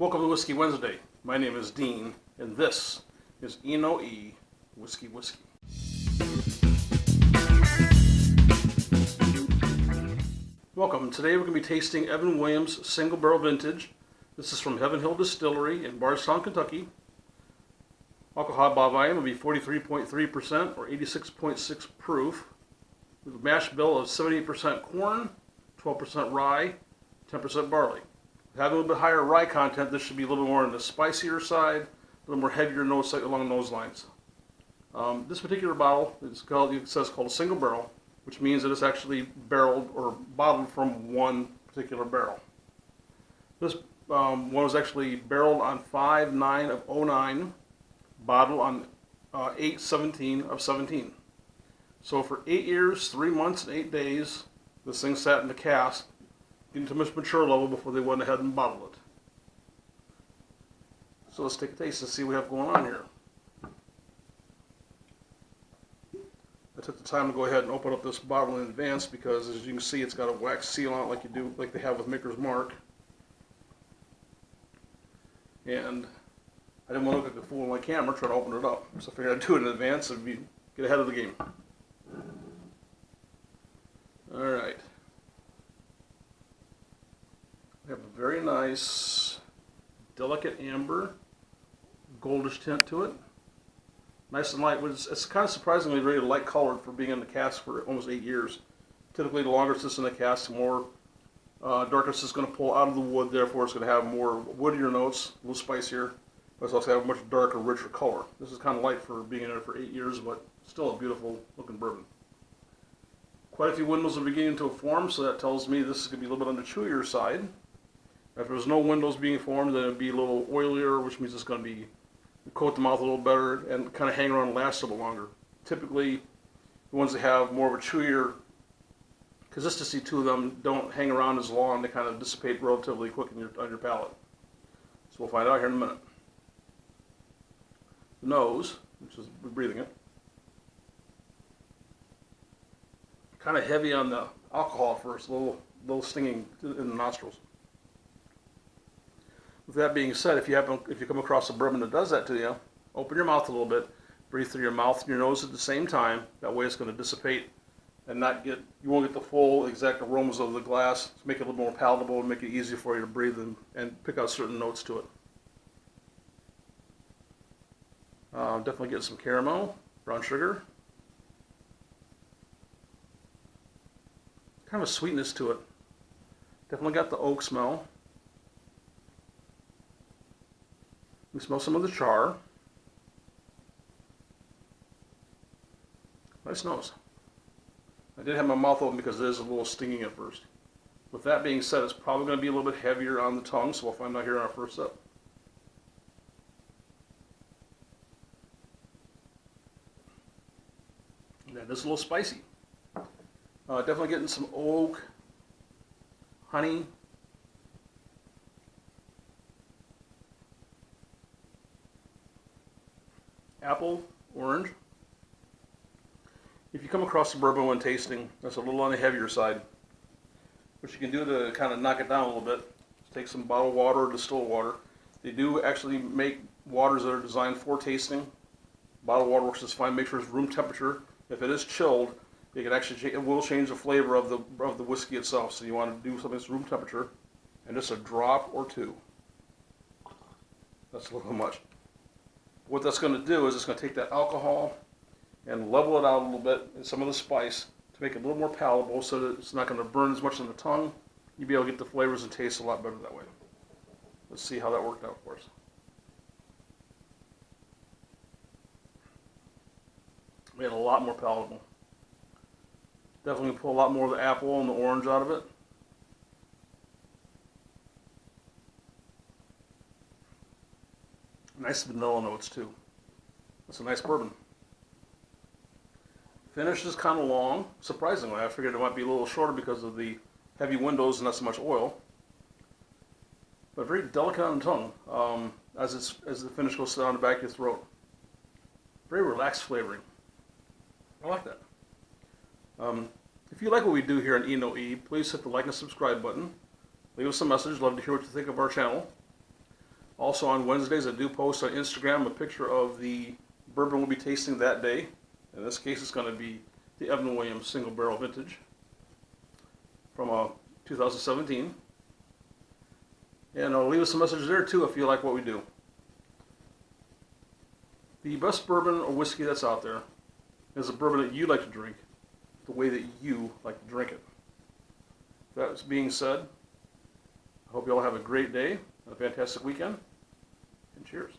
Welcome to Whiskey Wednesday. My name is Dean, and this is E-No-E Whiskey. Welcome. Today we're going to be tasting Evan Williams Single Barrel Vintage. This is from Heaven Hill Distillery in Bardstown, Kentucky. Alcohol by volume will be 43.3% or 86.6 proof. With a mash bill of 78% corn, 12% rye, 10% barley. Having a little bit higher rye content, this should be a little more on the spicier side, a little more heavier notes along those lines. This particular bottle is called, it says called a single barrel, which means that it's actually barreled or bottled from one particular barrel. This one was actually barreled on 5/9 of 09, bottled on 8/17 of 17. So for 8 years, 3 months, and 8 days, this thing sat in the cask, getting to its mature level before they went ahead and bottled it. So let's take a taste and see what we have going on here. I took the time to go ahead and open up this bottle in advance because, as you can see, it's got a wax seal on it like they have with Maker's Mark. And I didn't want to look like a fool on my camera trying to open it up, so I figured I'd do it in advance and get ahead of the game. All right. We have a very nice, delicate amber, goldish tint to it. Nice and light. It's kind of surprisingly very light colored for being in the cask for almost 8 years. Typically, the longer it's in the cask, the more darkness is going to pull out of the wood. Therefore, it's going to have more woodier notes, a little spicier. But it's also going to have a much darker, richer color. This is kind of light for being in it for 8 years, but still a beautiful looking bourbon. Quite a few windows are beginning to form, so that tells me this is going to be a little bit on the chewier side. If there's no windows being formed, then it'd be a little oilier, which means it's going to be coat the mouth a little better and kind of hang around and last a little longer. Typically, the ones that have more of a chewier consistency to them don't hang around as long. They kind of dissipate relatively quick on your palate. So we'll find out here in a minute. The nose, which is breathing it, kind of heavy on the alcohol at first, a little stinging in the nostrils. With that being said, if you come across a bourbon that does that to you, open your mouth a little bit, breathe through your mouth and your nose at the same time. That way it's going to dissipate and you won't get the full exact aromas of the glass. To make it a little more palatable and make it easier for you to breathe and pick out certain notes to it. Definitely get some caramel, brown sugar. Kind of a sweetness to it. Definitely got the oak smell. We smell some of the char. Nice nose. I did have my mouth open because it is a little stinging at first. With that being said, it's probably going to be a little bit heavier on the tongue, so we'll find out here on our first sip. That is a little spicy. Definitely getting some oak, honey, apple, orange. If you come across a bourbon when tasting that's a little on the heavier side, what you can do to kind of knock it down a little bit is take some bottled water or distilled water. They do actually make waters that are designed for tasting. Bottled water works just fine. Make sure it's room temperature. If it is chilled, it will change the flavor of the whiskey itself. So you want to do something that's room temperature, and just a drop or two. That's a little much. What that's going to do is it's going to take that alcohol and level it out a little bit and some of the spice to make it a little more palatable so that it's not going to burn as much on the tongue. You'll be able to get the flavors and taste a lot better that way. Let's see how that worked out for us. Made it a lot more palatable. Definitely pull a lot more of the apple and the orange out of it. Nice vanilla notes too. That's a nice bourbon. Finish is kind of long. Surprisingly, I figured it might be a little shorter because of the heavy windows and not so much oil. But very delicate on the tongue as the finish goes down the back of your throat. Very relaxed flavoring. I like that. If you like what we do here on E-No-E, please hit the like and subscribe button. Leave us a message. Love to hear what you think of our channel. Also on Wednesdays, I do post on Instagram a picture of the bourbon we'll be tasting that day. In this case, it's going to be the Evan Williams Single Barrel Vintage from 2017. And I'll leave us a message there too if you like what we do. The best bourbon or whiskey that's out there is a bourbon that you like to drink the way that you like to drink it. That being said, I hope you all have a great day and a fantastic weekend, and cheers.